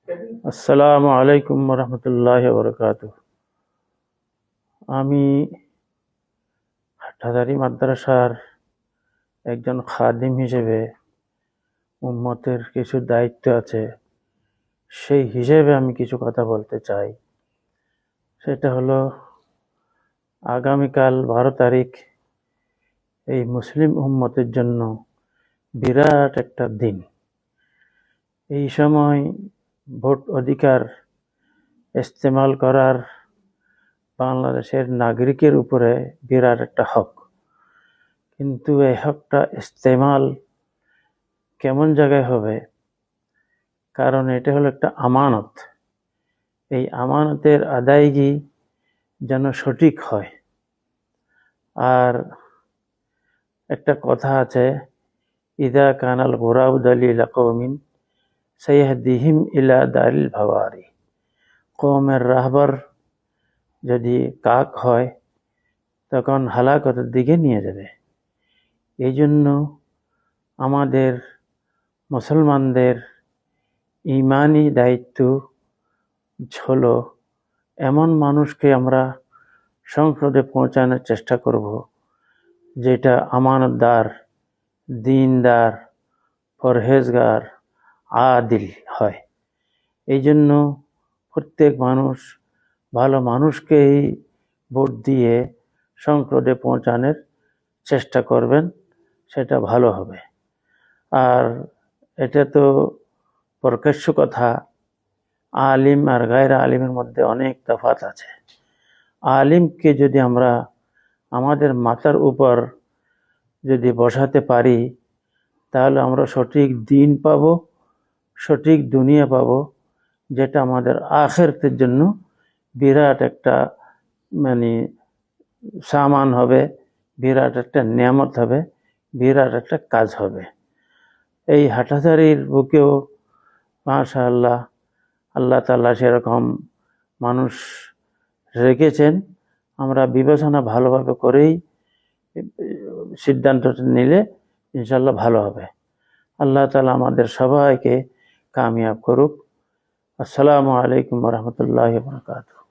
আসসালামু আলাইকুম রহমতুল্লাহি ওয়া বারাকাতুহু। আমি হাটহাজারী মাদ্রাসার একজন খাদিম হিসেবে উম্মতের কিছু দায়িত্ব আছে, সেই হিসেবে আমি কিছু কথা বলতে চাই। সেটা হলো, আগামীকাল 12 তারিখ এই মুসলিম উম্মতের জন্য বিরাট একটা দিন। এই সময় ভোট অধিকার ইস্তেমাল করার বাংলাদেশের নাগরিকের উপরে বিরাট একটা হক। কিন্তু এই হকটা ইস্তেমাল কেমন জায়গায় হবে? কারণ এটা হলো একটা আমানত। এই আমানতের আদায়গি যেন সঠিক হয়। আর একটা কথা আছে, ইদা কানাল গুরাব দালিল কওমিন সাইয়াহদিহিম ইলা দারিল ভাওয়ারি। কওমের রাহবার যদি কাক হয় তখন হালাকতের দিকে নিয়ে যাবে। এই জন্য আমাদের মুসলমানদের ইমানি দায়িত্ব হলো এমন মানুষকে আমরা সংসদে পৌঁছানোর চেষ্টা করব যেটা আমানতদার, দিনদার, পরহেজগার, আদিল হয়। এই জন্য প্রত্যেক মানুষ ভালো মানুষকেই ভোট দিয়ে সংসদে পৌঁছানোর চেষ্টা করবেন, সেটা ভালো হবে। আর এটা তো প্রকাশ্য কথা, আলিম আর গায়র আলিমের মধ্যে অনেক তফাৎ আছে। আলিমকে যদি আমরা আমাদের মাথার উপর যদি বসাতে পারি, তাহলে আমরা সঠিক দিন পাব, সঠিক দুনিয়া পাব, যেটা আমাদের আখিরাতের জন্য বিরাট একটা সামান হবে, বিরাট একটা নিয়ামত হবে, বিরাট একটা কাজ হবে। এই হাটহাজারীর বুকেও মাশাআল্লাহ আল্লাহ তাআলা সেরকম মানুষ রেখেছেন। আমরা বিবেচনা ভালোভাবে করেই সিদ্ধান্তটা নিলে ইনশাল্লাহ ভালো হবে। আল্লাহ তাআলা আমাদের সবাইকে কামিয়াব করুক। আসসালামু আলাইকুম রহমতুল্লাহি ওয়া বারাকাতুহু।